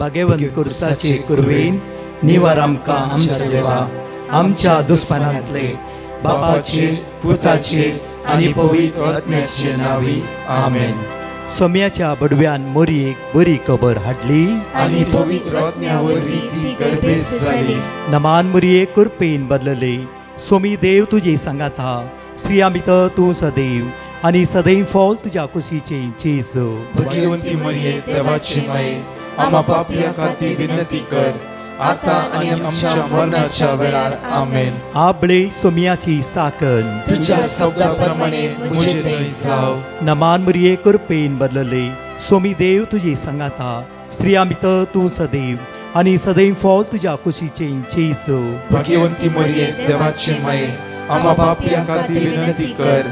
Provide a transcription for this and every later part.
भगवंत कुर्साचे कुरवेन निवार आमकां आमच्या देवा आमच्या दुस्मनांतले बापाचे पुताचे आनी पवित्र आत्म्याचे नावी आमेन. सोम्याच्या बडव्यान मोरयेक बरी खबर हाडली आनी पवित्र आत्म्या वरवीं ती गर्भेस जाली. नमान मोरये कुरपेन बदलले. सोमी देव तुजे सांगात हा. स्त्रिया भितर तूं सदैव आनी सदैव फॉल तुज्या कुशीचे जेजू. भगवंती मरिये देवाची माये आम्हा पापियां खातीर विनंती कर आता आनी आमच्या मरणाच्या वेळार आमेन. आबळे सोम्याची साकन तुझ्या शब्दाप्रमाणे मुझे थंय जाव. नमान मोरये कुरपेन बदलले. सोमी देव तुजे सांगात हा. स्त्रिया भितर तूं सदैव आनी सदैव फॉल तुज्या कुशीचे जेजू. भगवंती मरिये देवाची माये आम्हा पापियां खातीर विनंती कर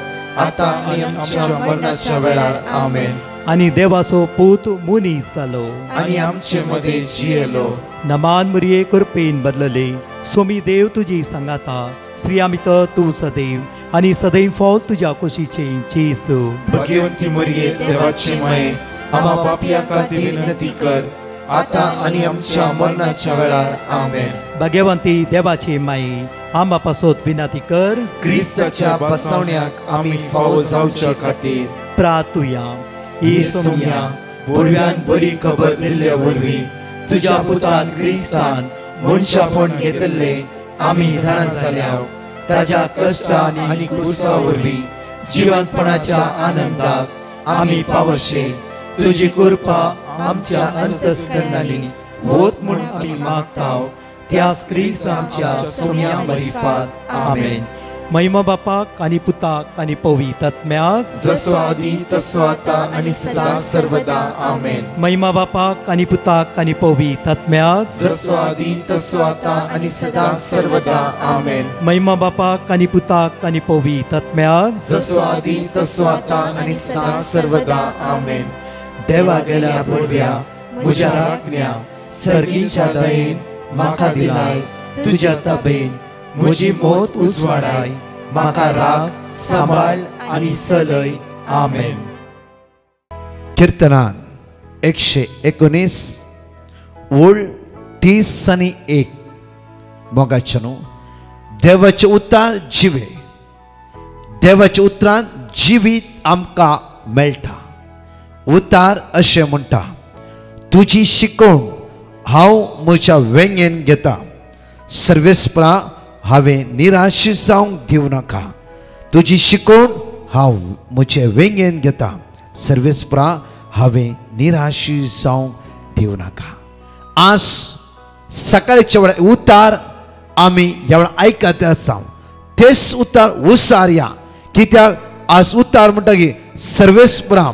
आता आनी आमच्या मरणाच्या वेळार आमेन. आनी देवाचो पूत मुनीस जालो आनी आमचे मदे जियेलो. नमान मोरये कुरपेन बदलले. सोमी देव तुजी सांगात हा. स्त्रिया भितर तूं सदैव आनी सदैव फॉल तुज्या कुशीचे जेजू. भगवंती मरिये देवाची माये आम्हा पापियां खातीर विनंती कर आता आनी आमच्या मरणाच्या वेळार आमेन. भगवंती देवाचे माये आम्हा पासत विनंती कर. क्रिस्ताच्या बसवण्याक आमी फावो जावच्या खातीर प्रार्थुया. ही सोम्या बडव्यान बरी खबर दिल्ल्या वरवीं तुज्या पुतान क्रिस्तान मनशापण घेतले आमी जाणा जाल्याव ताज्या कश्टान आनी क्रुसा वरवीं जिवंतपणाच्या आनंदाक आमी पावशे. तुजी कृपा आमच्या अंतस्करणांनी वोत म्हूण आमी मागताव त्याच क्रिस्त आमच्या सोम्या मरिफात आमेन. महिमा बापाक आनी पुताक आनी पवित्र आत्म्याक जसो आदी तसो आता आनी सदां सर्वदा आमेन. महिमा बापाक आनी पुताक आनी पवित्र आत्म्याक जसो आदी तसो आता आनी सदां सर्वदा आमेन. महिमा बापाक आनी पुताक आनी पवित्र आत्म्याक जसो आदी तसो आता आनी सदां सर्वदा आमेन. देवा गेल्या बडव्या म्हज्या राखण्या सर्गीच्या दयेन म्हाका दिलाय तुज्या तबेन म्हजी मोत उजवाडाय म्हाका राख सांबाळ आनी चलय आमेन. कीर्तनान 119 ओळ 30 आनी 1 मोगाचनो. देवाचे उतार जिवे. देवाच्या उतरान जिवीत आमकां मेळटा. उतार अशें म्हणटा तुजी शिकवण हांव म्हज्या वेंगेन घेता. सर्वेस्परा हांवें निराशी जावंक दिवं नाका. तुजी शिकवण हांव म्हजे वेंगेन घेता. सर्वेस्परा हांवें निराशी जावंक दिवं नाका. आज सकाळच्या वेळार उतार आमी ह्या वेळार आयकत आसा. तेच उतार उसारया कित्याक आज उतार म्हणटा की सर्वेस्परा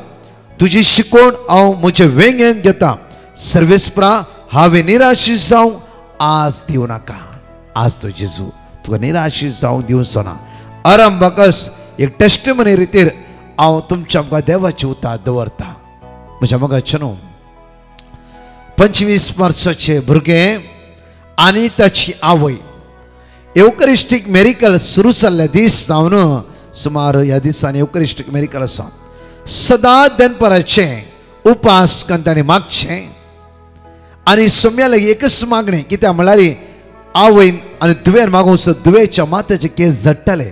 तुजी शिकवण हांव म्हजे वेंगेन घेता. सर्वेस्परा हांवें निराशी जावंक आज दिवं नाका. आज तो जेजू तुका निराशी जावंक दिवचो ना. आरंभकच एक टेस्टिमनी रितीर हांव तुमच्या आमकां देवाचे उतार दवरता. म्हज्या मोगाचनो 25 वर्साचे भुरगें आनी ताची आवय एवकरिस्टीक मेरिकल सुरू जाल्ल्या दीस जावन सुमार ह्या दिसांनी एवकरिस्टीक मेरिकल आसा. सदां दनपाराचें उपास करून ताणें मागचें आनी सोम्या लागीं एकच मागणें कित्याक म्हळ्यार आवयन आनी दुवेन मागूंक दुवेच्या माथ्याचे केस झडटाले.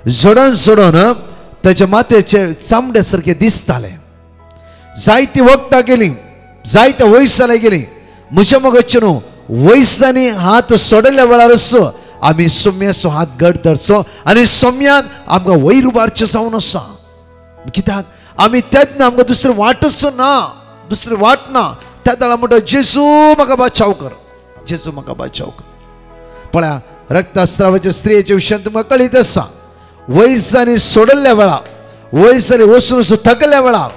झडोन झडोन ताच्या माथ्याचे चामडे सारके दिसताले. जायती वखदां गेलीं जायत्या वयसाले गेलीं. म्हज्या मोगाचनो वयसांनी हात सोडल्या वेळार आमी सोम्याचो हात घट धरचो आनी सोम्याक आमकां वयर उबारचें जावन आसा. कित्याक आमी तेन्ना आमकां दुसरें वाटच ना. दुसरें वाट ना. त्या वेळार म्हणटा जेजू म्हाका बचाव कर. जेजू म्हाका बचाव कर. पळया रक्तस्रावाच्या स्त्रियेच्या विशयान तुमकां कळीत आसा. वयसांनी सोडल्या वेळार वयसांनी वचून थकल्या वेळार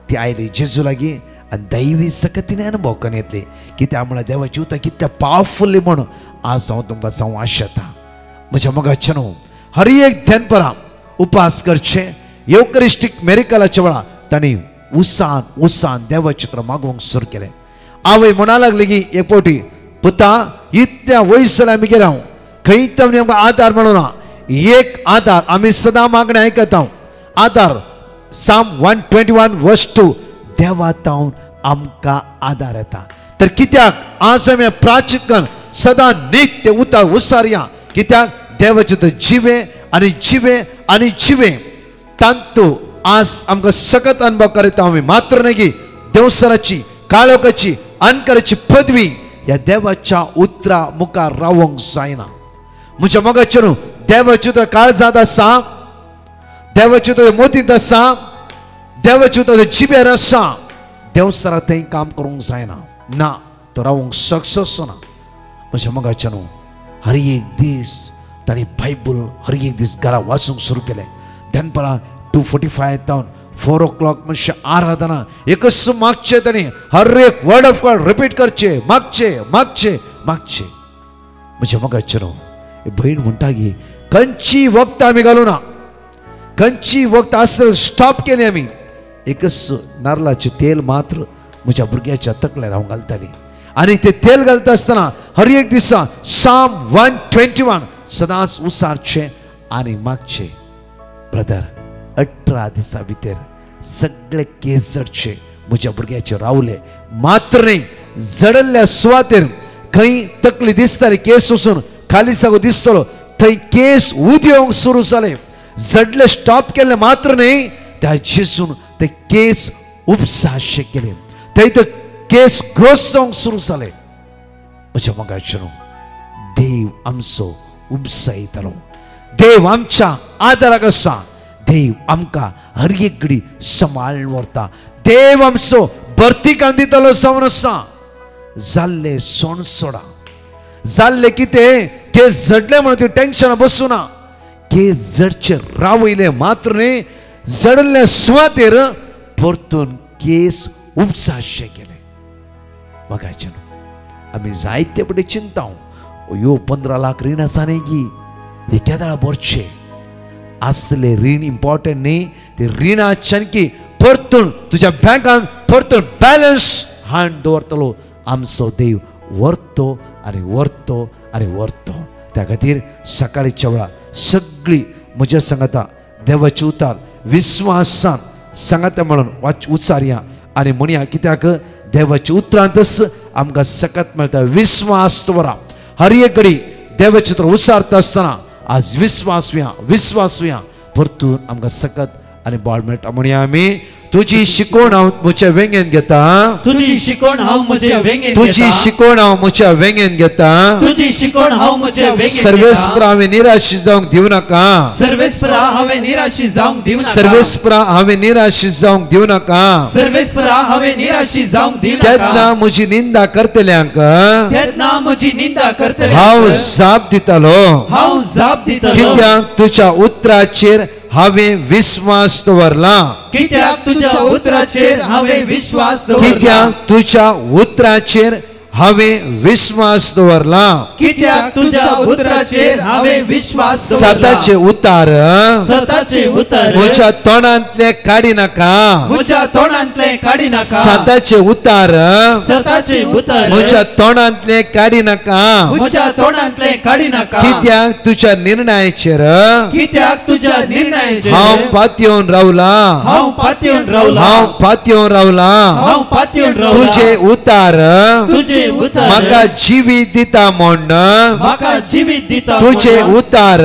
ती आयली जेजू लागीं आनी दैवी सकतीन अनुभव करून येतली. कित्याक म्हळ्यार देवाची उतर कितल्या पावरफुली म्हूण आज हांव तुमकां सांगूं आशेता. म्हज्या मोगाचनो हर एक दनपारां उपास करचें. एवकरिस्टीक मेरिकलाच्या वेळार तांणी उसान देवाचें उतर मागूंक सुरू केलें. आवय म्हणा लागली की एक फावटी पुता इतल्या वयस जालें आमी गेल्या खंय तरी आमकां आदार मेळना. एक आदार आमी सदां मागणें आयकता. आदार साम 121 वर्स 2 देवातावन आमकां आदार येता. तर कित्याक आज आम्ही प्राचित करून सदा नित्य उतार उसारिया कित्याक देवाचे तर जिवे आणि जिवे आणि जिवे तांतू आज आमकां सकत अनुभव करीत आम्ही मात्र नाही की देवसराची काळोखाची अनकराची पदवी या देवाच्या उतरा मुखार रावंक जायना म्हज्या मोगाचेर देवाची उतर काळजांत आसा देवाची उतर मोतींत आसा देवाची उतर जिबेर आसा देवसरा थंय काम करूंक जायना ना तो रावंक शकचो ना म्हज्या मोगाचेर हर एक दीस ताणी बायबल हर एक दीस घरा वाचूंक सुरू केलें दनपरां 2:45 जावन 4 o'clock म्हणजे आराधना एकच मागचे ताणी हर एक वर्ड ऑफ गॉड रिपीट करचे मागचे मागचे मागचे म्हज्या मोगाचेर भयण म्हणटा की खंयची वक्त आमी घालूं ना खंयची वक्त आसत स्टॉप केली आमी एकच नारळाचें तेल मात्र म्हज्या भुरग्याच्या तकल्यार हांव घालताली आणि ते तेल घालता आसतना हर एक दिसा Psalm 121 सदांच उसारचे आणि मागचे ब्रदर 18 दिसा भितर सगळे केस जडचे म्हज्या भुरग्याचे रावले मात्र नाही जडल्ल्या सुवातेर खंय तकली दिसताली केस वचून खाली सागो दिसतलो थंय केस उदयोंक सुरू जाले जडले स्टॉप केले मात्र नाही त्या जेसून ते केस उपसाशे केले थंय ते केस ग्रोस जावंक सुरू जाले म्हज्या मोगाचेर देव आमचो उपसायतलो देव आमच्या आदाराक आसा देव आमकां हर एक घडी सांबाळून व्हरता देव आमचो भरतिकान दितलो जावन आसा जाल्ले सोण सोडा जाल्ले कितें केस जडले म्हणून ती टेन्शन बसूं ना केस जडचे रावयले मात्र न्ही जडले सुवातेर परतून केस उपसाशे केले बघायचे आमी जायते बडे चिंता यो 15 लाख रीण आसा न्ही की हे केदाळा भरचे असले रीण इम्पॉर्टंट न्ही ते रिणाच्यान की परतून तुझ्या बँकान परतून बॅलन्स हांड दवरतलो आमचो देव व्हरतो आनी व्हरतो आनी व्हरतो त्या खातीर सकाळीच्या वेळा सगळी म्हज्या सांगाता देवाचे उतार विश्वासान सांगाता म्हणून उचारया आनी म्हणया कित्याक देवाच्या उतरांतच आमकां सकत मेळटा विश्वास दवरा हर एक घडी देवाचे उतर उसारता आसतना आज विश्वासूया परतून आमकां सकत आनी बाळ मेळटा म्हणया आमी तुझी शिकवण हांव म्हज्या वेंगेन घेता तुझी शिकवण हांव म्हज्या वेंगेन तुझी शिकवण हांव म्हज्या वेंगेन घेता तुझी शिकवण हांव म्हज्या वेंगेन सर्वेस्परा हांवें निराशी जावंक दिवं नाका सर्वेस्परा हांवें निराशी जावंक दिवं नाका सर्वेस्परा हांवें निराशी जावंक दिवं नाका सर्वेस्परा हांवें निराशी जावंक दिवं नाका तेन्ना म्हजी निंदा करतल्यांक तेन्ना म्हजी निंदा करतल्यांक हांव जाप दितलो हांव जाप दितलो कित्याक तुज्या उतराचेर हांवें विश्वास दवरला कित्याक तुज्या उतराचेर हांवें विश्वास दवरला कित्याक तुज्या उतराचेर हांवें विश्वास दवरला कित्याक तुज्या उतराचेर हांवें विश्वास दवरला सताचे उतार म्हज्या तोंडांतले काडी नाका म्हज्या तोंडांतले काडी नाका सताचे उतार म्हज्या तोंडांतले काडी नाका म्हज्या तोंडांतले काडी नाका कित्याक तुज्या निर्णयाचेर कित्याक तुज्या निर्णयाचेर हांव पातयेवन रावला हांव पातयेवन रावला हांव पातयेवन रावला हांव पातयेवन रावला तुजे उतार तुजे उतार म्हाका जिवीत दिता म्हण म्हाका जिवीत दिता तुजे उतार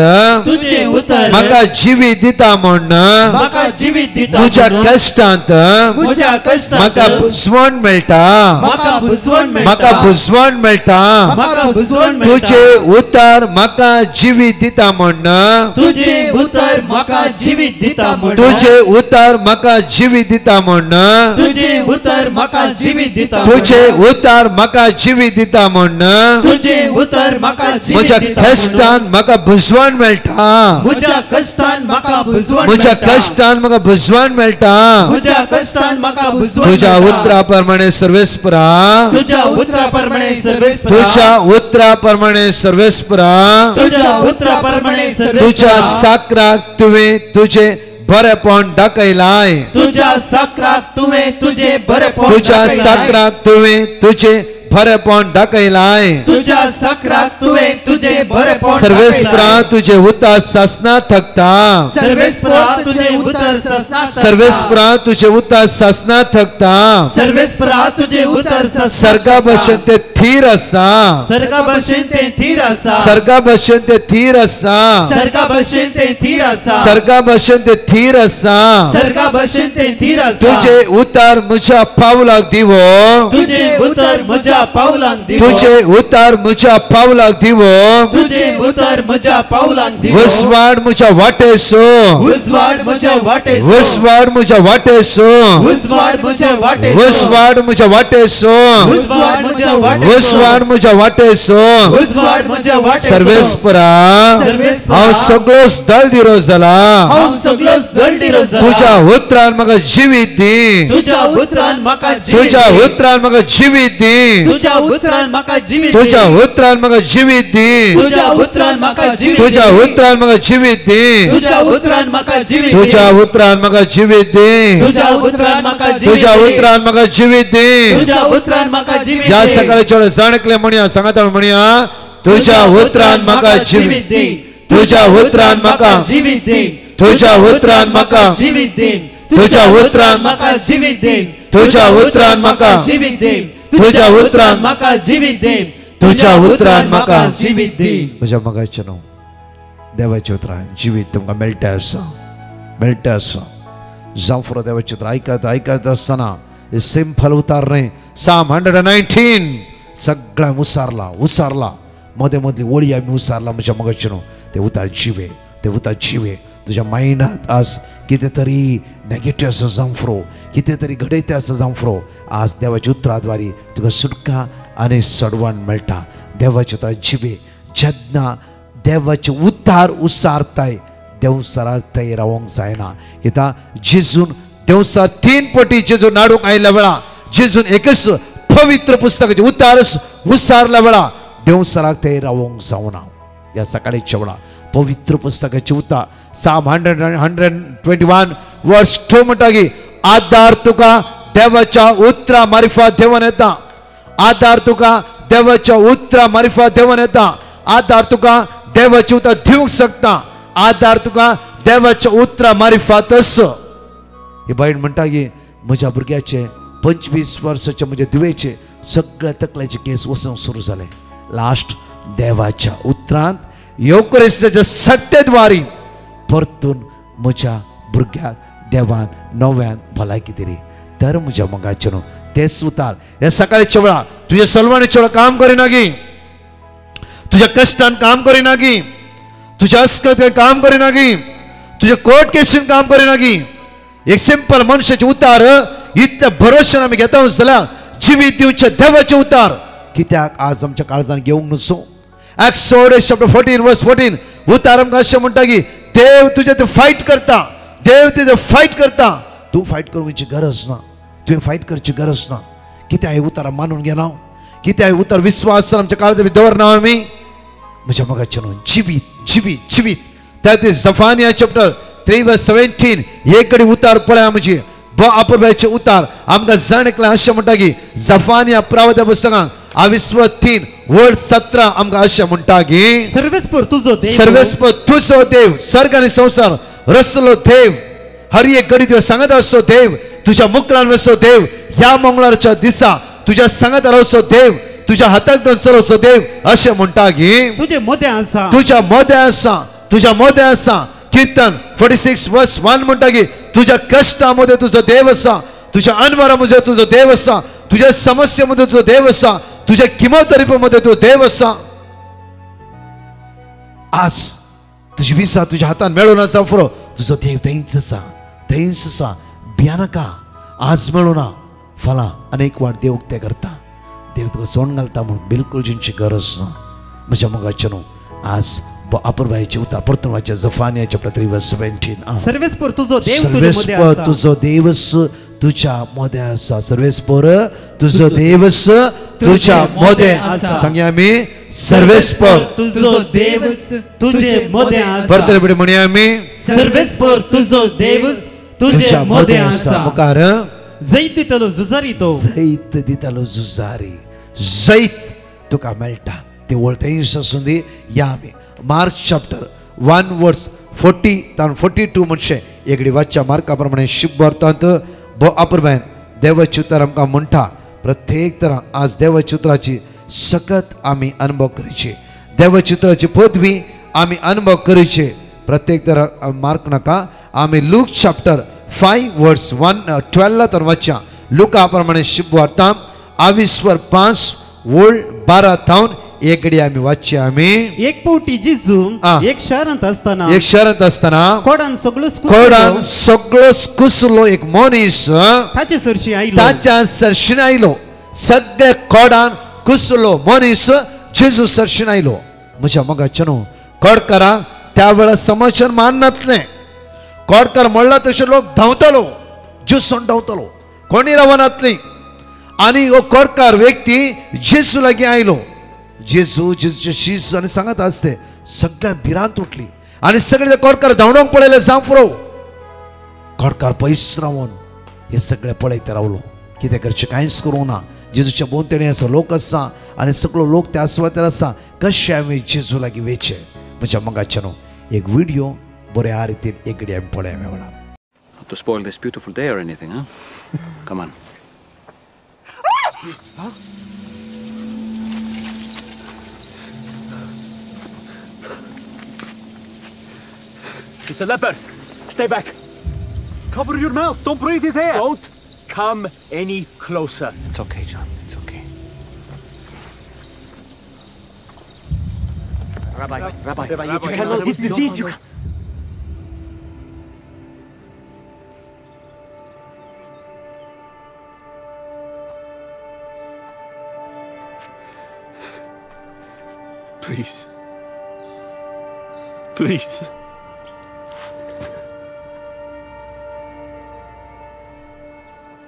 तुजे उतार म्हाका जिवीत दिता म्हण म्हाका जिवीत दिता म्हज्या कश्टांत म्हज्या कश्टांत म्हाका बुजवण मेळटा म्हाका बुजवण मेळटा म्हाका बुजवण मेळटा म्हाका बुजवण मेळटा तुजे उतार म्हाका जिवीत दिता म्हण तुजे उतार म्हाका जिवीत दिता म्हण तुजे उतार म्हाका जिवीत दिता म्हण तुजे उतार म्हाका जिवीत दिता तुजे उतार म्हाका जिवीत दिता म्हण तुजे उतार म्हाका जिवीत म्हज्या दिता कश्टांत म्हाका बुजवण मेळटा म्हज्या कश्टांत म्हाका बुजवण म्हज्या मेळटा कश्टांत म्हाका बुजवण मेळटा म्हज्या कश्टांत म्हाका बुजवण तुज्या मेळटा उतरा प्रमाणे सर्वेस्परा तुज्या उतरा प्रमाणे सर्वेस्परा तुज्या उतरा प्रमाणे सर्वेस्परा तुज्या उतरा प्रमाणे सर्वेस्परा तुज्या साकराक तुवें तुजे बरेपण दाखयलाय तुज्या साकराक तुवें तुजे बरेपण तुज्या साकराक तुवें तुजे बरेपण दाखयलाय तुझ्या सक्रात तुवें तुझे बरेपण सर्वेस्परा तुझे उतार सासना थकता सर्वेस्परा तुझे उतर ससना सर्वेस्परा तुझे उतार सासना थकता सर्वेस्परा तुझे उतर ससना सर्गा भशेन ते थीर आसा सर्गा भशेन ते थीर आसा सर्गा भशेन ते थीर आसा सर्गा भशेन ते थीर आसा सर्गा भशेन ते थीर आसा सर्गा भशेन ते थीर आसा तुझे उतार म्हज्या पावलाक दिवो तुझे उतर म्हज्या पावलांक दिवो तुझे उतार म्हज्या पावलाक दिवो तुझे उतर म्हज्या पावलांक दिवो वसवाड म्हज्या वाटेसो उजवाड म्हज्या वाटेसो वसवाड म्हज्या वाटेसो उजवाड म्हज्या वाटेसो वसवाड म्हज्या वाटेसो उजवाड म्हज्या वाटेसो वसवाड म्हज्या वाटेसो उजवाड म्हज्या वाटेसो सर्वेस्परा सर्वेस्परा हांव सगळो स्थळ दिरो जाला हांव सगळो दळदिरो जाला तुझ्या उतरान म्हाका जिवीत दी तुझ्या उतरान म्हाका तुझ्या उतरान म्हाका जिवीत दी तुझ्या उतरान म्हाका जिवीत तुझ्या उतरान म्हाका जिवीत दी तुझ्या उतरान म्हाका जिवीत तुझ्या उतरान म्हाका जिवीत दी तुझ्या उतरान म्हाका जिवीत तुझ्या उतरान म्हाका जिवीत दी तुझ्या उतरान म्हाका तुझ्या उतरान म्हाका जिवीत दी तुझ्या उतरान म्हाका जिवीत या सकाळी चोळे जाणकले म्हणया सांगाता म्हणया तुझ्या उतरान म्हाका जिवीत दे तुझ्या उतरान म्हाका जिवीत दे तुझ्या उतरान म्हाका जिवीत दे तुझ्या उतरान म्हाका जिवीत दे तुझ्या उतरान म्हाका जिवीत दे तुझ्या उतरान म्हाका जिवीत दे तुझ्या उतरान म्हाका जिवीत दे म्हज्या मगाचे न्हू देवाच्या उतरान जिवीत तुमकां मेळटा आसा जावं फुरो देवाचे उतर आयकत आसतना हे सिंपल उतार न्हय साम 119 सगळ्या उसारला मदें मदली वळी आमी उसारला म्हज्या मगाचे न्हू ते उतार जिवे तुझ्या मायंडांत आज कितें तरी नेगेटिव्ह आसा जावं फुरो कितें तरी घडयते आसा जावं फुरो आज देवाच्या उतरा द्वारे तुका सुटका आनी सडवण मेळटा देवाच्या उतरार जिवे जेन्ना देवाचे उतार उसारताय देवसाराक थंय रावंक जायना कित्याक जेजून देवसार 3 पटी जेजून नाडूंक आयल्या वेळा जेजून एकच पवित्र पुस्तकाचे उतार उसारल्या वेळा देवसाराक थंय रावंक जावना ह्या सकाळीच्या वेळा पवित्र पुस्तकाचे उतार साम 121 वर्स 2 म्हणटा की आदार तुका देवाच्या उतरा मार्फत देवन येता आदार तुका देवाच्या उतरा मार्फत देवन येता आदार तुका देवाचे उतर दिवंक शकता आदार तुका देवाच्या उतरा मार्फतच ही बायण म्हणटा की म्हज्या भुरग्याचे 25 वर्साचे म्हज्या दिवेचे सगळ्या तकल्याचे केस वसोंक सुरू जाले लास्ट देवाच्या उतरांत योक्रिस्ताच्या सत्तेद्वारी परतून म्हज्या भुरग्याक देवान नव्यान भलायकी दिली तर म्हज्या मगाचे न्हू तेच उतार हे सकाळच्या वेळा तुझ्या सलवाणीच्या वेळा काम करिना गी तुझ्या कष्टान काम करिना गी तुझ्या अस्कतेन काम करिना गी तुझ्या कोर्ट केसीन काम करिना गी एक सिंपल मनुष्याचे उतार इतल्या भरोशान आमी घेता जाल्यार जिवीत दिवचे देवाचे उतार कित्याक आज आमच्या काळजान घेवंक नसो एक्सोडस चॅप्टर 14 वर्स 14 उतार आमकां अशें म्हणटा की देव तुजे ते फायट करता देव तुजे फायट करता तूं फायट करूंची गरज ना तुवें फायट करची गरज ना कित्याक हे उतार मानून घेना कित्याक हे उतार विश्वास आमच्या काळजान दवरना आमी म्हज्या मगाचे न्हू जिवीत त्या जफानिया चॅप्टर 3 वर्स 17 हे कडे उतार पळय आमची अपव्याचे उतार आमकां जाणकलें अशें म्हणटा की जफानिया प्रवाद्या पुस्तकांत 23 वर्ड 17 आमकां अशें म्हणटा की सर्वेस्पर तुजो देव सर्ग आनी संसार रचलो देव हर एक घडी तुवें सांगत आसचो देव तुझ्या मुखार वचो देव ह्या मंगळारच्या दिसा तुझ्या सांगत रावचो देव तुझ्या हाताक धरून चलोवचो देव अशें म्हणटा की तुझ्या मोदें आसा कीर्तन 46 वर्स 1 म्हणटा की तुझ्या कष्टा मध्ये तुझो देव आसा तुझ्या अनवरा मध्ये तुझो देव आसा तुझ्या समस्ये मध्ये तुझो देव आसा तुझ्या किमोथेरपी मध्ये तुझो देव आसा आज तुझी विसा तुझ्या हातान मेळून आसा फुरो तुझो देव थंयच आसा भियानाका आज मेळूना फलां अनेक वाट देव उक्ते करता देव तुका सोंड घालता म्हणून बिलकुल जिंची गरज ना म्हज्या मोगाचे न्हू आज अपूर्वायचे उतार परतुवाच्या जफानिया चॅप्टर 3 वर्स 17 सर्वेस्पर तुझो देव तुझ्या मोदे आसा सर्वेस्पर तुझो देव तुझ्या मोदे आसा सांगया आमी सर्वेस्पर तुझो देव तुझे मोदे आसा परत रेपीट म्हणया आमी सर्वेस्पर तुझो देव तुझे मोदे आसा मुखार जैत दितालो जुजारी तो जैत दितालो जुजारी जैत तुका मेळटा ती वळतेस आसूं दी या आमी मार्क चॅप्टर 1 वर्स 40 तान 42 म्हणचे एगडी वाच्या मार्का प्रमाणे शुभ वर्तांत भो अपुर्बायन देवचुतर आमकां म्हणटा प्रत्येक तरां आज देवचुत्राची सकत आमी अनुभव करीचे देवचुत्राची पदवी आमी अनुभव करीचे प्रत्येक तरां मार्क नाका आमी लूक चॅप्टर 5 वर्स 12 तर वाच्या लुका प्रमाणे शुभ वार्ता 22 वोळ 12 थावन एकडी आमी वाचचे आमी एक पावटी जेजू एक शहरांत आसतना कोडान सगळो कुसलो एक मनीस ताचे सरशी आयलो ताच्या सरशीन आयलो सगळे कोडान कुसलो मनीस जेजू सरशीन आयलो म्हज्या मगाच्यानो कोडकारां त्या वेळा समाचार माननातले कोडकार म्हणला तशे लोक धांवतलो जुसून धांवतलो कोणी रावनातली आनी हो कोडकार व्यक्ती जेजू लागीं आयलो जेजूचे शीस आनी सांगत आसते सगळ्या भिरांत उठली आनी सगळे ते कोडकार धांवडोंक पळयले जांफरो कोडकार पयस रावन हे सगळे पळयता रावलो कितें करचें कांयच करूं ना जेजूच्या भोंवतणी असो लोक आसा आनी सगळो लोक त्या आस्वादार आसा कशें आमी जेजू लागीं वेचे म्हज्या मगाच्यानो एक व्हिडिओ बऱ्या रितीन एकडी आमी पळया मेळ्ळा Not to spoil this beautiful day or anything, huh? Come on. It's a leopard. Stay back. Cover your mouth. Don't breathe his air. Don't come any closer. It's okay, John. It's okay. Rabbi, you cannot. His disease. You. Please. Please.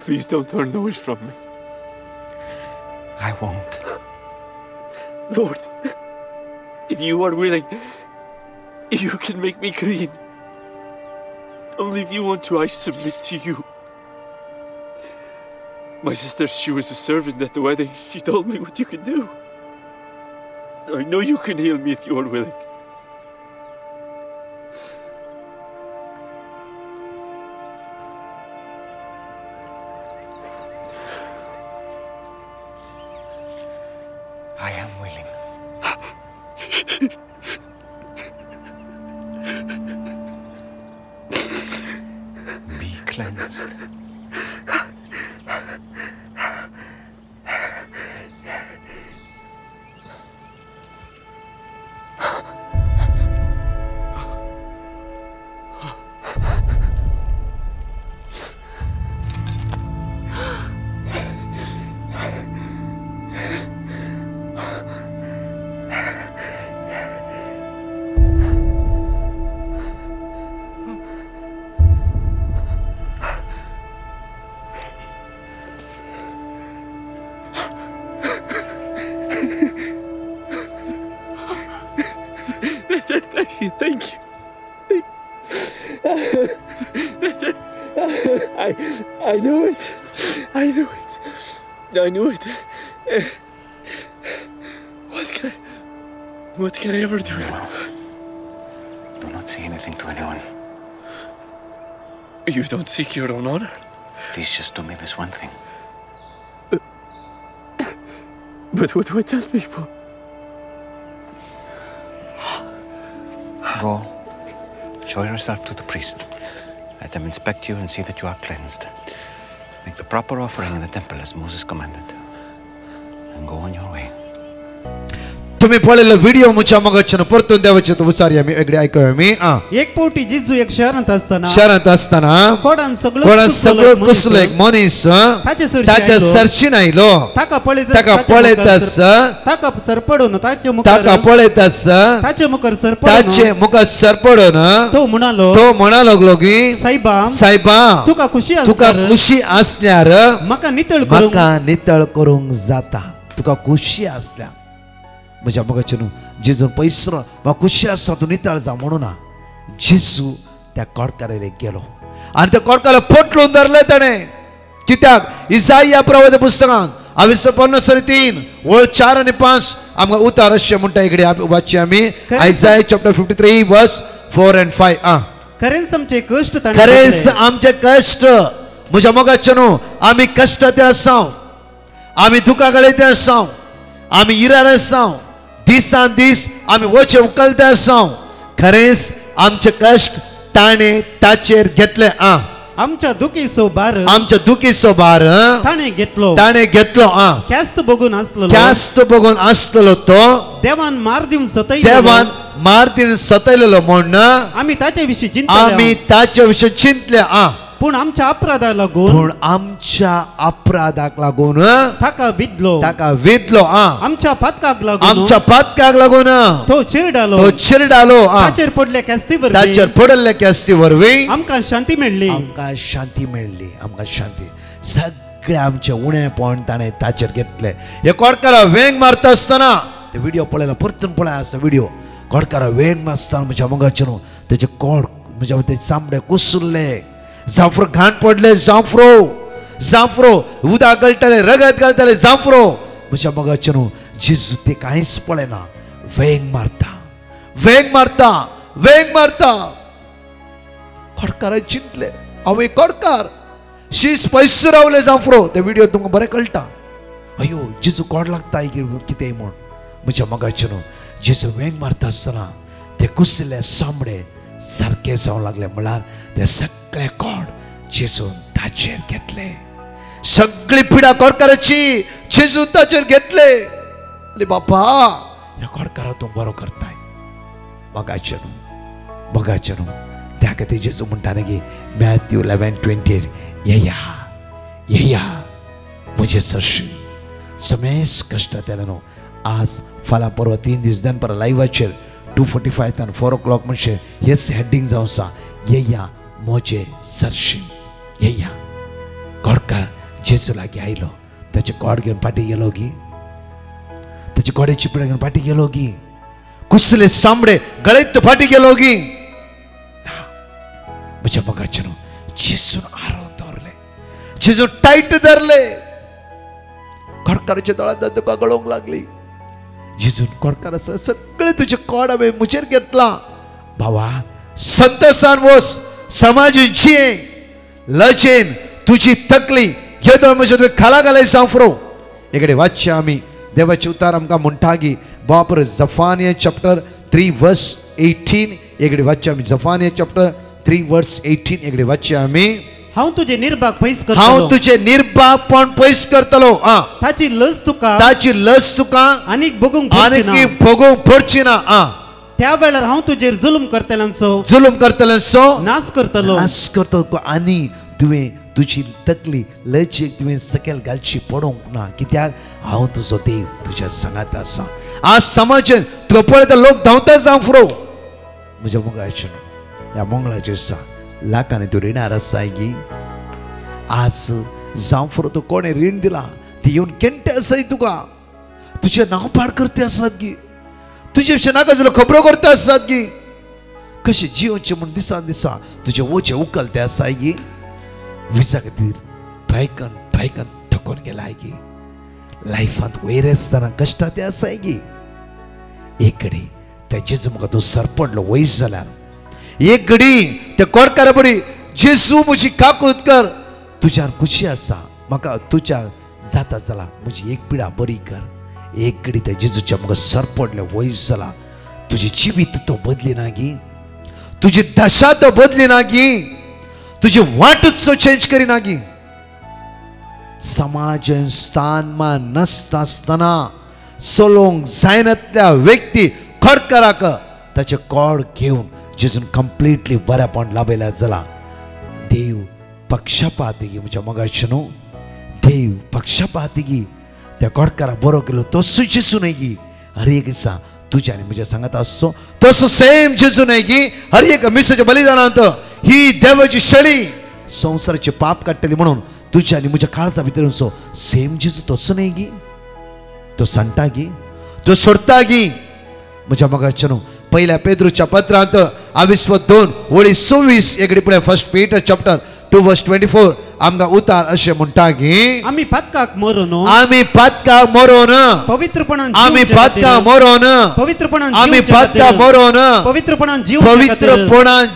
Please don't turn away from me. I won't. Lord, if you are willing, you can make me clean. Only if you want to, I submit to you. My sister, she was a servant at the wedding. She told me what you can do. I know you can heal me if you are willing. I am willing. Be cleansed. Thank you. I knew it. I knew it. I knew it. What can I ever do? Do not say anything to anyone. You don't seek your own honor. Please just do me this one thing. But what do I tell people? Go, show yourself to the priest. Let them inspect you and see that you are cleansed. Make the proper offering in the temple as Moses commanded. And go on your way. तुम्ही पळयलो video मुच्या मगच्यान परतून देवाचे तो उचारी आमी वेगळे ऐकूया आमी एक पावटी जेजू एक शहरांत आसतना कोडान सगळो कुसलो एक मनीस ताच्या सरशीन आयलो ताका पळयतास ताका सरपडून ताचे मुखार सरपडून तो म्हणालो लागलो की सायबा तुका खुशी आसल्यार म्हाका नितळ करूंक जाता तुका खुशी आसल्या म्हज्या मगाच्यान जेजून पयसरो म्हाका खुशी आसा तूं नितळ जा म्हणून जेजू त्या कोडकाराक गेलो आनी त्या कोडकाराक पटलून धरले ताणें कित्याक इसाइया प्रवादी पुस्तकांत 53 3 ओळ 4 आणि 5 आमकां उतार अशें म्हणटा इकडे वाचची आमी आयसाया चॅप्टर 53 वर्स 4 and 5 खरेंच आमचे कश्ट खरेंच आमचे कश्ट म्हज्या मोगाचे न्हू आमी कश्ट ते आसा आमी दुखां गळयते आसा आमी इरार आसा दिसान दीस आमी वचे उखलते आसा खरेंच आमचे कश्ट ताणे ताचेर घेतले आमच्या दुखीचो भार ताणे घेतलो ख्यास्त बघून आसलो तो देवान मार दिवन सतयलेलो म्हण आमी ताचे विशीं चिंतले पूण आमच्या अपराधाक लागून ताका विधलो आमच्या पातकाक लागून तो चिरडालो ताचेर पडले कॅस्ती वरवीं आमकां शांती मेळ्ळी सगळे आमचे उणेपण ताणें ताचेर घेतले हे कोडकारा वेंग मारता आसतना ते व्हिडिओ पळयला परतून पळय आसता व्हिडिओ कोडकारा वेंग मारतना म्हज्या मोगाचे न्हू तेजे कोड म्हज्या ते चामडे कुसुरले जाफरो घाण पडले जाफरो उदक गळटले रगत गळटले जाफरो म्हज्या मोगाचे न्हू जेजू ते कांयच पळयना वेंग मारता कोडकारा चिंतले आवय कोडकार शीस पयस रावले जाफरो ते व्हिडिओ तुमकां बरें कळटा अयो जेजू कोड लागता कितें म्हूण म्हज्या मोगाचे न्हू जेजू वेंग मारता आसतना ते कुसले सामडे सारके जावं लागले म्हळ्यार ते सगळे कोड जेजून ताचेर घेतले सगळी पिडा कोडकाराची जेजून ताचेर घेतले अरे बापा ह्या कोडकारा तूं बरो करताय मोगाचे न्हू त्या खातीर जेजू म्हणटा न्ही मॅथ्यू 11:28 येया म्हजे सरशी समेस कश्ट तेले न्हू आज फाल्यां परवा 3 दीस दनपारां लायव्हाचेर 2:45 and 4 o'clock म्हणचे हेच हेडिंग जावं आसा येया मोजे सरशी येया कोडकार जेजू लागीं आयलो ताचे कोड घेवन फाटी गेलो गी ताचे कोड्याची पिडा घेवन फाटी गेलो गी कुसले सामडे गळीत फाटी गेलो गी म्हज्या मोगाचे न्हू जेजून आरोन दवरले जेजू टायट धरले कोडकाराच्या दोळ्यांत तुका गळोवंक लागली जेजून कोडकार आसा सगळे तुजे कोड हांवें मुजेर घेतला भावा संतोषान वच समाजीन जिये लजेन तुजी तकली हे दोळ म्हजे तुवें खाला घालय जाफरो एकडे वाचचे आमी देवाचे उतार आमकां म्हणटा की बापर जफानिया चॅप्टर 3 वर्स 18 एकडे वाचचे आमी जफानिया चॅप्टर 3 वर्स 18 एकडे वाचचे आमी हांव तुजे निर्भागपण पयस करतलो ताची लस तुका आनीक भोगूंक पडची ना त्या वेळार हांव तुजेर जुलूम करतल्यांचो नाश करतलो आनी तुवें तुजी तकली लयची तुवें सकयल घालची पडोवंक ना कित्याक हांव तुजो देव तुज्या सांगात आसा आज समाजान तुका पळयता लोक धांवता जाफरो म्हज्या मोगाचे ह्या मंगळाच्या दिसा लाखांनी तूं रिणार आसाय गी आज जाफरो तूं कोणे रीण दिला ती येवन केंटे आसाय तुका तुजें नांव पाड करते आसात गी तुजे विशीं नाका जाल्यार खबरो करता आसात गी कशें जिवचें म्हूण दिसान दिसा तुजे वचे उखलते आसाय गी विजा खातीर ट्राय करून थकोन गेलाय गी लायफांत वयर आसतना कश्टां ते आसाय गी एक घडी त्या जेजू म्हाका तूं सरपडलो वयस जाल्यार एक घडी त्या कोडकारा बडी जेजू म्हजी काकूत कर तुज्यान खुशी आसा म्हाका तुज्यान जाता जाल्यार म्हजी एक पिडा बरी कर एक घडी त्या जेजूच्या म्हाका सरपडले वयस जाला तुजी जिवीत तो बदली ना गी तुजी दशा तो बदली ना गी तुझे वाटच चेंज करिना गी समाज स्थान मान नसता आसतना सोलोंक जायनातल्या व्यक्ती कोडकाराक ताचे कोड घेवन जेजून कंप्लीटली बरेपण लाभयल्या जाला देव पक्षपाती गी म्हज्या मोगाचे न्हू देव पक्षपाती गी त्या कोडकाराक बरो केलो तसो जेजू न्हय गी हर एक दिसा तुज्या आनी म्हज्या सांगात आसचो तसो सेम जेजू न्हय गी हर एक मिसाच्या बलिदानांत ही देवाची शळी संसाराचे पाप काडटली म्हणून तुझ्या आनी म्हज्या काळजा भितर असो सेम जेजू तसो न्हय गी तो सांगता गी तो सोडता गी म्हज्या मोगाचे न्हू पहिल्या पेद्रूच्या पत्रांत 22:2 26 एकडे पुढे 1 Peter chapter 2 verse 24 आमकां उतार अशें म्हणटा की आमी पातकाक मरोन पवित्रपणान आमी पातकाक मरोन पवित्रपणान आमी पातकाक मरोन पवित्रपणान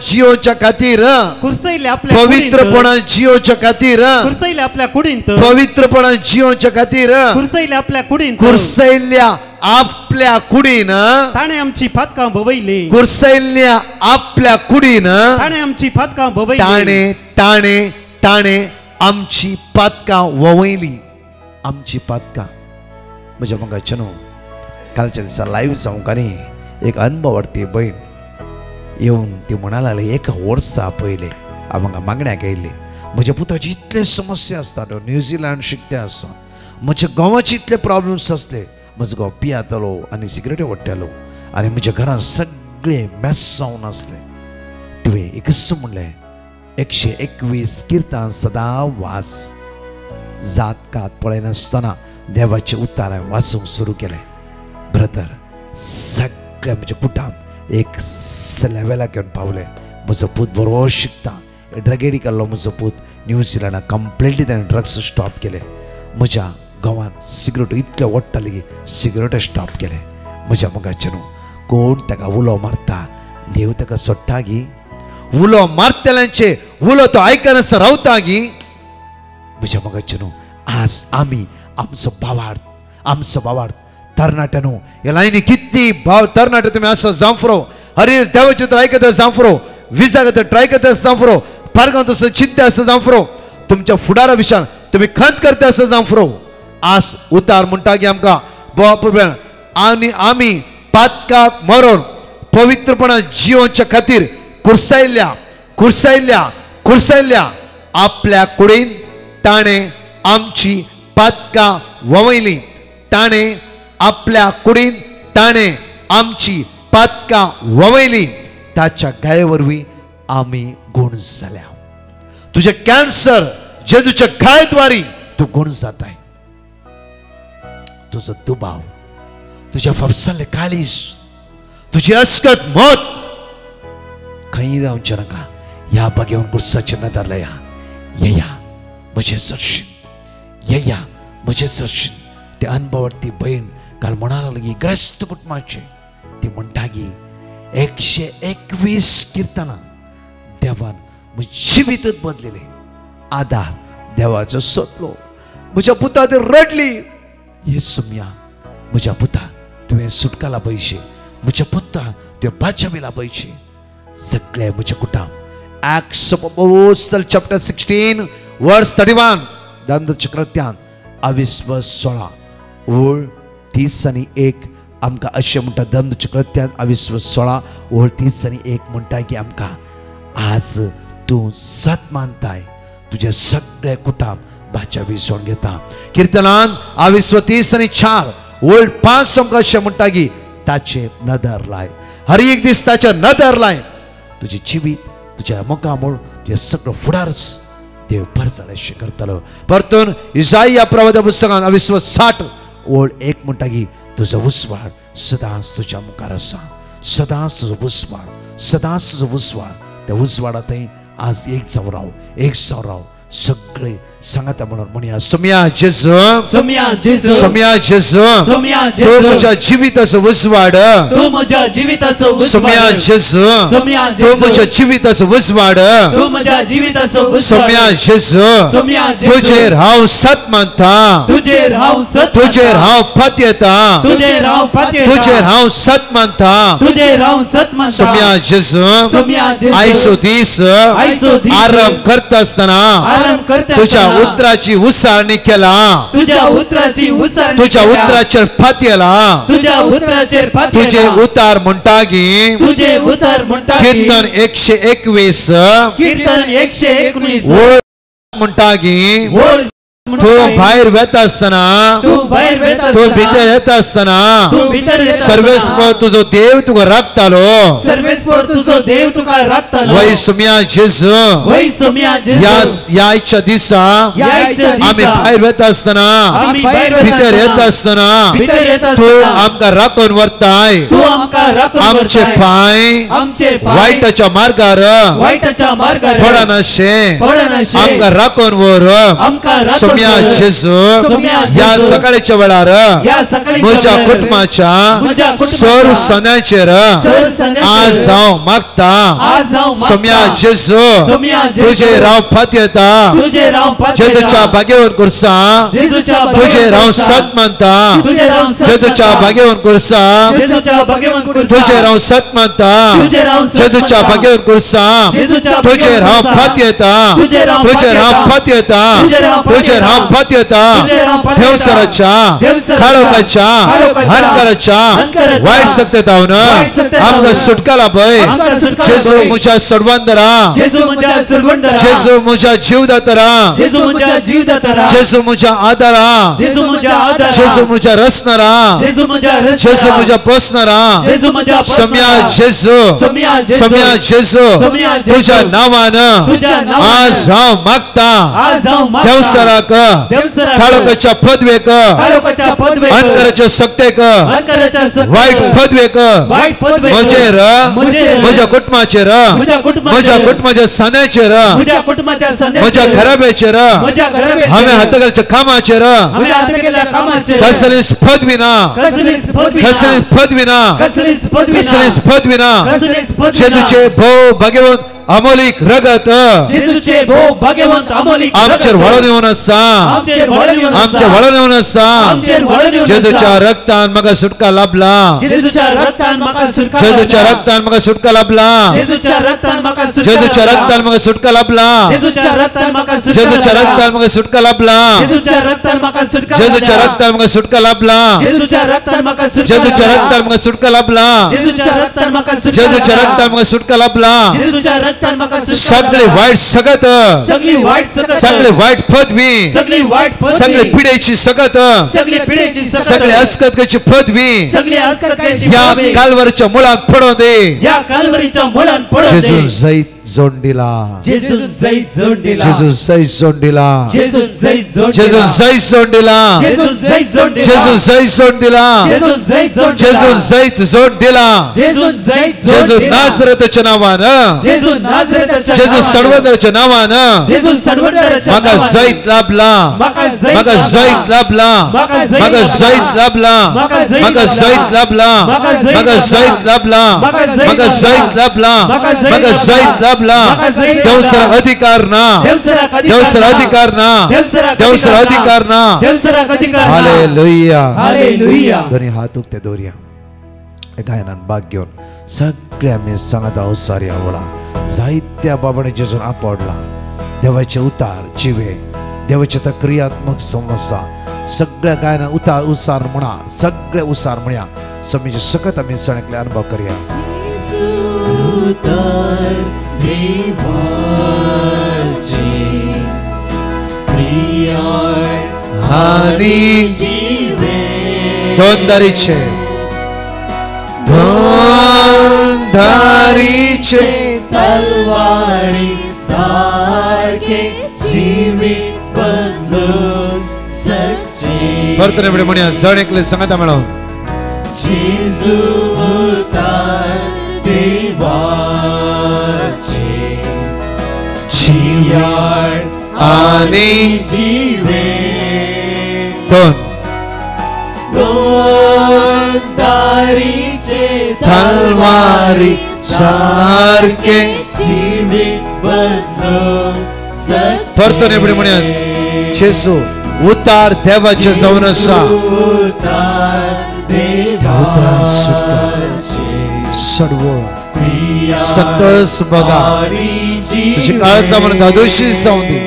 जिवोवच्या खातीर कुर्सयले आपल्या पवित्रपणान जिवोवच्या खातीर कुर्सयले आपल्या कुडींत पवित्रपणान जिवोवच्या खातीर कुर्सयले आपल्या कुडींत कुर्सयल्या आपल्या कुडीन ताणे आमची पातकां भोवयली कुर्सयल्या आपल्या कुडीन ताणे आमची पातकां भोवयली ताणे ताणे ताणे आमची पातकां ववयली आमची पातकां म्हज्या मगाच्यान कालच्या दिसा लायव्ह जावंक आनी एक अनुभवार्थी भयण येवन ती म्हणा लागली एक वर्सा पयले हांव मागण्याक येयल्ली म्हज्या पुताची इतले समस्या आसतात न्यूझीलंड शिकते आसा म्हज्या गांवाचे इतले प्रॉब्लेम्स आसले म्हजो घोव पियातलो आनी सिगरेटी ओडटालो आनी म्हज्या घरांत सगळे मॅस जावन आसले तुवें एकच म्हणलें 121 किर्तान सदां वाच जात कात पळयनासतना देवाचें उतार हांवें वाचूंक सुरू केलें ब्रदर सगळ्या म्हज्या पुटाम एक लेवलाक घेवन पावलें म्हजो पूत बरो शिकता ड्रगेडी काडलो म्हजो पूत न्यूझीलंडाक कंप्लिटली ताणें ड्रग्स स्टॉप केले म्हज्या गांवांत सिगरेट इतले ओडटाले की सिगरेट स्टॉप केले म्हज्या मोगाचे न्हू कोण ताका उलो मारता देव ताका सोडटा गी उलो मारतल्यांचे उलो तो आयकनासतना रावता गी म्हज्या मोगाचे न्हू आज आमी आमचो भावार्थ तरणाटे न्हू ह्या लायनी कितली भाव तरणाटे तुमी आसा जांफरो हरी देवाचे तर आयकत जांफरो विजा खातीर ट्राय करता जांफरो पारगांव तसो चिंते आसा जांफरो तुमच्या फुडारा विशयान तुमी खंत करता आसा जांफरो आज उतार म्हणटा की आमकां बोवापुरब्यान आनी आमी पातकाक मरोन पवित्रपणान जिवोवच्या खातीर कुर्सायल्ल्या आपल्या कुडीन ताणें आमची पातकां ववयली ताणें आपल्या कुडीन ताणें आमची पातकां ववयली ताच्या गाये वरवीं आमी गुण जाल्या तुजे कॅन्सर जेजूच्या गायद्वारी तूं गुण जाताय तुजो दुबाव तुज्या फपसाले काळीज तुजी अस्कत मत खंय जावचें नाका ह्या बागेवन गुस्साचे नदरलया येया म्हजें सरशीन येया म्हजें सरशीन ते अनुभवार्थी भयण काल म्हणा लागली ग्रस्त कुटुंबाचे ती म्हणटा की 121 किर्तनां देवान म्हजें जिवीतच बदलिले आदार देवाचो सोदलो म्हज्या पुता ती रडली हे सुम्या म्हज्या पुता तुवें सुटकाला पयशे म्हज्या पुता तुवें बाचाविला पयशे सगळे म्हजे कुटाम Acts of Apostles chapter 16 verse 31 दंतचक्रत्यान 16 ओळ 30 आणि 1 आमकां अशें म्हणटा दंतचक्रत्यान 16 ओळ 30 आणि 1 म्हणटा की आमकां आज तूं सत मानताय तुझे सगळे कुटाम बाच्या विसवण घेता कीर्तनान 30 आणि 4 ओळ 5 आमकां अशें म्हणटा की ताचे नदर लाय हर एक दीस ताचे नदर लाय तुझे जिवीत तुझ्या मोकामोळ तुझे सगळं फुडारच देव परजालेशें करतलो परतून इसाया प्रवाद पुस्तकान 60 ओळ 1 म्हणटा की तुजो उसवाड सदांच तुज्या मुखार आसा सदांच तुजो उसवाड त्या उसवाडांतय आज एक जावं राव सगळे सांगाता म्हणून म्हणया सोम्या जेजू तू म्हज्या जिविताचो उसवाड सोम्या जेजू तू म्हज्या जिविताचो उसवाड सोम्या जेजू तुजेर हांव सत मानता तुजेर हांव पात येता तुजेर हांव सत मानता सोम्या जेजू आयचो दीस आरंभ करता आसतना तुझ्या उतराची उसाळणी केला तुझ्या उतराचेर फातयला तुझे उतार म्हणटा की कीर्तन 121 म्हणटा की तू बाहेर वेता असताना तू भितर येता असताना सर्वेस्पर तुझो देव तुका राखतालो वै सुम्या जेजू या इच्छा दिसा आम्ही बाहेर वेता असताना भितर येता असताना तू आमकां राखून व्हरताय आमचे पाय वाईटाच्या मार्गार पडनाशे आमकां राखून व्हर सुम्या जेजू या सकाळच्या वेळार म्हज्या कुटुंबाच्या सोर सोन्याचेर आज हांव मागता सुम्या जेजू तुझे राव फात येता जेजूच्या भाग्यवन कुर्सा तुझे राव सत मानता जेजूच्या भाग्यवन कुर्सा तुझे राव सत मानता जेजूच्या भाग्यवन कुर्सा तुझे राव फात येता तुझे राव फात येता तुझे राव फात येता देवसराच्या काळोखाच्या हनकाराच्या वाईट सत्तेतावन आमकां सुटकाला पळय जेजू म्हज्या सडवंदरा जेजू म्हज्या जीवदातरा जेजू म्हज्या आदारा जेजू म्हज्या रसनारा जेजू म्हज्या पोसनारा सम्या जेजू तुझ्या नावान आज हांव मागता देवसराक काळोखाच्या पदवेक अंतराच्या सत्तेक वाईट पदवेक म्हजेर म्हज्या कुटुंबाचेर म्हज्या कुटुंबाच्या सणाचेर म्हज्या घराब्याचेर हांवें हात घालच्या कामाचेर कसलीच पदवी ना कसलीच पदवी ना कसलीच पदवी ना जेजूचे भोव भाग्यवंत अमोलिक रगत आमचेर वळून येवन आसा आमचेर वळून येवन आसा जेजूच्या रक्तान म्हाका सुटका लाभला जेजूच्या रक्तान म्हाका सुटका लाभला जेजूच्या रक्तान म्हाका सुटका लाभला जेजूच्या रक्तान म्हाका सुटका लाभला जेजूच्या रक्तान म्हाका सुटका लाभला जेजूच्या रक्तान म्हाका सुटका लाभला सगळे वाईट सगत सगळे वाईट पदवी सगळे पिढेची सगत सगळे अस्कतची पदवी या कालवरीच्या मुळात पडो दे जेजू जैत जोंडिला जेजू जैत जोंडिला जेजू जैत जोंडिला जेजू जैत जोंडिला जेजू जैत जोंडिला जेजू जैत जोंडिला जेजू नाझरेतच्या नावान जेजू सडवंदराच्या नावान म्हाका जैत लाभला म्हाका जैत लाभला म्हाका जैत लाभला म्हाका जैत लाभला म्हाका जैत लाभला म्हाका जैत लाभला म्हाका जैत लाभला देवसरा अधिकार ना देवसरा अधिकार ना देवसरा अधिकार ना हालेलुया हालेलुया दोन्ही हात उक्ते दवरया गायनान भाग घेवन सगळे आमी सांगता उसारी आवडा जायत्या बाबांनी जेजून आपडला देवाचे उतार जिवे देवाचे त्या क्रियात्मक समस्या सगळ्या गायना उतार उसार म्हणा सगळे उसार म्हणया समीचे सकत आमी सणकले अनुभव करया दोन दारीचे तलवारी सारखे जीवित बदलून सच्चे परतने बडे म्हणया जण एकले सांगता मेळो जेजू उतार देवाचे जिव्याळ आणि जिवे दोन दारीचे तलवारी सारखे जीवित बदलून परतने बडे म्हणया जेजू उतार देवाचे जावन आसा सर्व सतस बघा तुझी काळचा मन दादोशी सावंदी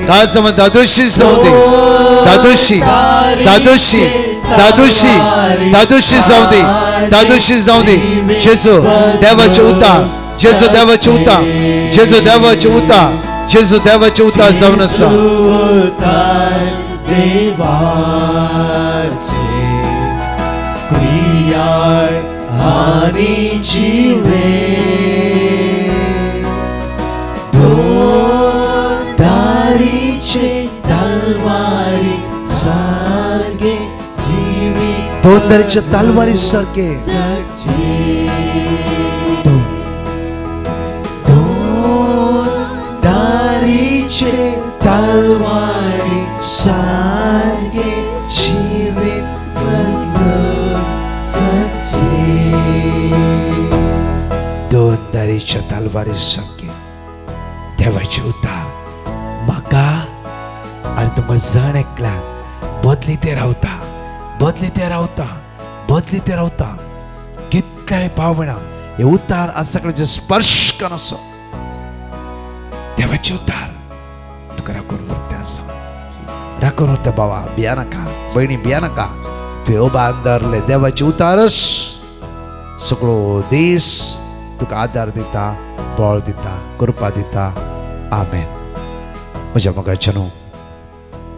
काळचा मन दादोशी सावंदी दादोशी दादोशी दादोशी दादोशी सावंदी दादोशी सावंदी जेजू देवाचे उतार जेजू देवाचे उतार जेजू देवाचे उतार जेजू देवाचे उतार जावन आसा देवाचे प्रियाळ आनी जिवे दोन दारीचे तलवारी सारखे जिवे दोन दारीचे तलवारी सारखे तलवारी सारखे जीवित सच्चे दोन दारीच्या तलवारी सारखे देवाचे उतार म्हाका आनी तुमकां जण एकल्या बदलिते रावता बदलिते रावता बदलिते रावता कितकाय पावना हे उतार आज सगळ्यांचे स्पर्श करून आसा देवाचे उतार राखून उरता बाबा भिया नाका बहिणी भिया नाका तुवें उबा अंदरले देवाचे उतारस सगळो दीस तुका आदार दिता बळ दिता कृपा दिता आमेन म्हज्या मोगाच्या न्हू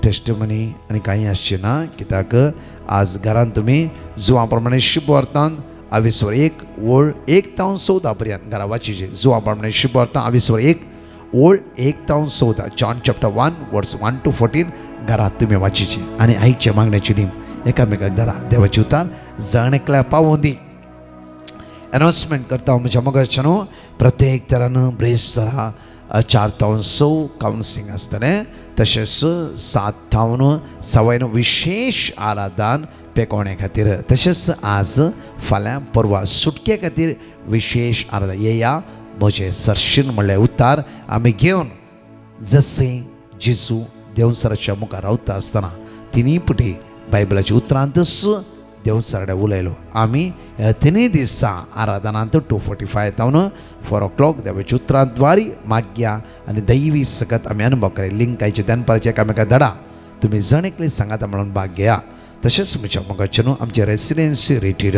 टेस्टमनी आनी कांय आसचें ना कित्याक आज घरांत तुमी जुवा प्रमाणे शुभ वर्तान 21 ओळ 1 ते 14 पर्यंत घरा वाचीचे जुवा प्रमाणे शुभ वर्तान 21 ओळ 1 ते 14 जॉन चॅप्टर 1 वर्स 1 to 14 घरात तुम्ही वाचीचे आणि आईच्या मागण्याची टीम एकामेकाक धडा देवाची उतार जण एकल्या पावोवन दी अनाउन्समेंट करता म्हज्या मोगाच्या न्हू प्रत्येक तरान ब्रेस्तारा 4 ते 6 कावन्सिलींग आसतलें तशेंच 7 ते 9 विशेष आराधन पेकोवणे खातीर तशेंच आज फाल्यां परवा सुटके खातीर विशेष आराधन येया म्हजें सरशीण म्हणलें उतार आमी घेवन जशें जेजू देवसराच्या मुखार रावता आसतना तिनी पुटी बायबलाच्या उतरांतच देवसराडे उलयलो आमी तिनी दिसा आराधनांत 2:45 ते 4 o'clock देवाच्या उतरांद्वारी माग्या आनी दैवी सगत आमी अनुभव करे लिंकायचे दनपारचे एकामेका धडा तुमी जण एकले सांगाता म्हणून भाग घेया तशेंच म्हज्या मोगाचे न्हू आमचे रेसिडेन्सी रिट्रीट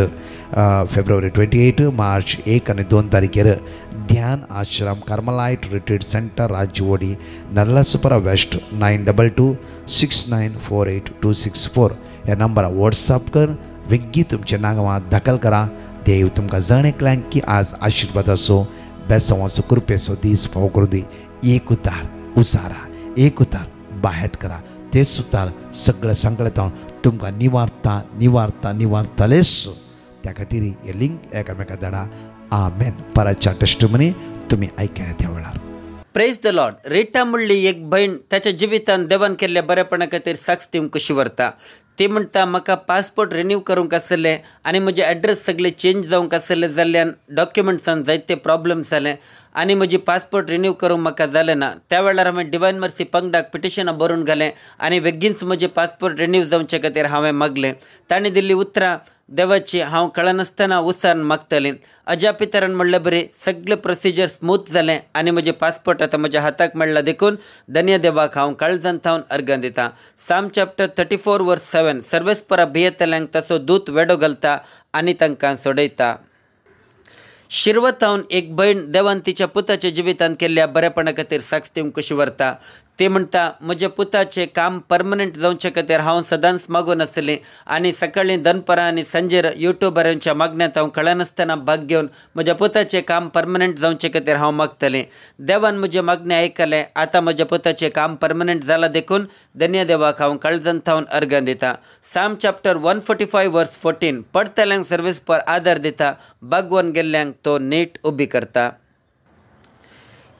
फेब्रुवारी 28 मार्च 1 आनी 2 तारखेर ध्यान आश्रम कार्मलाइट रिट्रीट सेंटर राजवडी नर्लासुपरा वेस्ट 9226948264 ह्या नंबरार व्हॉट्सअप कर वेग्गी तुमचे नांवां दाखल करा देव तुमकां जण एकल्यांक की आज आशिर्वाद असो बेसवाचो कृपेचो दीस फावो करूं दी एक उतार उसारा एक उतार बाहेट करा ते सुतार सगळें संकळतावन तुमकां निवारता निवारता निवारतलेच त्या खातीर हे लिंक एकामेका धाडा आमेन पराच्या टेस्टमनी तुम्ही ऐकाया त्या वेळार प्रेज द लॉर्ड रेटा म्हणली एक बहीण त्याच्या जिवितान देवान केल्ल्या बरेपणा खातीर साक्ष दिवंक कशी व्हरता ती म्हणटा म्हाका पासपोर्ट रिन्यू करूंक आसले आनी म्हजे एड्रेस सगळे चेंज जावंक आसले जाल्ल्यान डॉक्युमेंट्सान जायते प्रॉब्लेम जाले आनी म्हजी पासपोर्ट रिन्यू करूंक म्हाका जालें ना त्या वेळार हांवें डिवायन मर्सी पंगडाक पिटिशनां बरोवन घालें आनी बेगीनच म्हजें पासपोर्ट रिन्यू जावचे खातीर हांवें मागलें ताणें दिल्ली उतरां देवाची हांव कळनासतना उसारण मागतलें अजा पितरान म्हणलें बरें सगळें प्रोसिजर स्मूथ जालें आनी म्हजें पासपोर्ट आतां म्हज्या हाताक मेळ्ळां देखून धन्य देवाक हांव काळजांतावन अर्घां दितां साम चॅप्टर 34 वर्स 7 सर्वेस्परा भियेतल्यांक ताचो दूत वेडो घालता आनी तांकां सोडयता शिरवतावन एक भयण देवान तिच्या पुताच्या जिवितान केल्ल्या बरेपणा खातीर साक्ष दिवंक कशी व्हरता ते म्हणटा म्हज्या पुताचें काम परमनंट जावचे खातीर हांव सदांच मागून आसलें आनी सकाळीं दनपारां आनी सांजेर युट्यूबरांच्या मागण्यांत हांव कळनासतना भाग घेवन म्हज्या पुताचें काम परमनंट जावचे खातीर हांव मागतलें देवान म्हजे मागणें आयकलें आतां म्हज्या पुताचें काम परमनंट जालां देखून धन्य देवाक हांव काळजांतावन अर्घां दितां साम चॅप्टर 145 वर्स 14 पडतल्यांक सर्वीस पर आदार दिता बागवन गेल्ल्यांक तो नीट उबी करता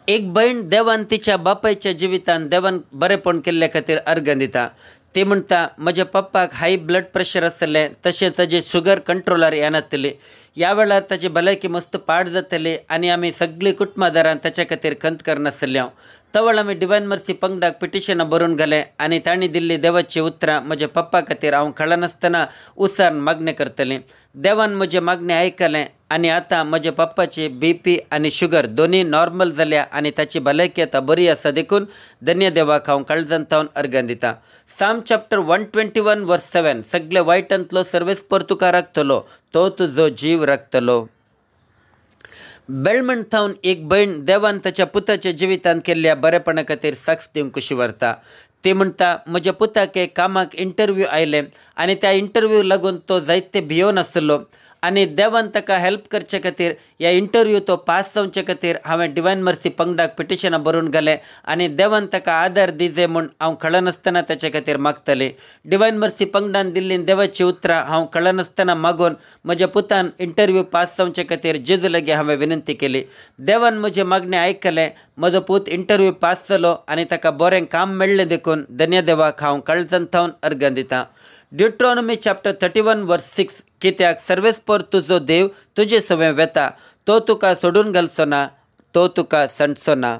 एक भयण देवान तिच्या बापायच्या जिवितान देवान बरेपण केल्ल्या खातीर अर्घां दिता ती म्हणटा म्हज्या पप्पाक हाय ब्लड प्रेशर आसलें तशें ताजें शुगर कंट्रोलार येनासलें ह्या वेळार ताची भलायकी मस्त पाड जातली आनी आमी सगळीं कुटुंबादारान ताचे खातीर खंत करनासल्यो तो वेळ आमी डिवायन मर्सी पंगडाक पिटिशनां बरोवन घालें आनी तांणी दिल्ली देवाची उतरां म्हज्या पप्पा खातीर हांव कळनासतना उसारण मागणें करतलें देवान म्हजें मागणें आयकलें आनी आतां म्हज्या पप्पाची BP आनी शुगर दोनी नॉर्मल जाल्या आनी ताची भलायकी आतां बरी आसा देखून धन्य देवाक हांव काळजांतावन अर्घां दितां साम चॅप्टर 121 वर्स 7 सगळे वायटांतलो सर्वेस्पर तुका राखतलो तो तुजो जीव राखतलो बेळमण थावन एक भयण देवान ताच्या पुताच्या जिवितांत केल्ल्या बरेपणा खातीर साक्ष दिवंक कशी व्हरता. ती म्हणटा म्हज्या पुताक कामाक इंटरव्यू आयले आनी त्या इंटरव्यू लागून तो जायते भियोन आसलो आनी देवान ताका हेल्प करचे खातीर ह्या इंटरव्यू तो पास जावचे खातीर हांवें डिवायन मर्सी पंगडाक पिटिशनां बरोवन घालें आनी देवान ताका आदार दिजे म्हूण हांव कळनासतना ताचे खातीर मागतलें. डिवायन मर्सी पंगडान दिल्लीं देवाची उतरां हांव कळनासतना मागून म्हज्या पुतान इंटरव्यू पास जावचे खातीर जेजू लागीं हांवें विनंती केली. देवान म्हजें मागणें आयकलें. म्हजो पूत इंटरव्यू पास जालो आनी ताका बरें काम मेळ्ळें देखून धन्य देवाक हांव काळजांत थावन अर्गां दितां. ड्युट्रॉनॉमी चॅप्टर 31 वर्स 6 कित्याक सर्वेस्पर तुजो देव तुजे सवें वेता, तो तुका सोडून घालचो ना, तो तुका संडचो ना.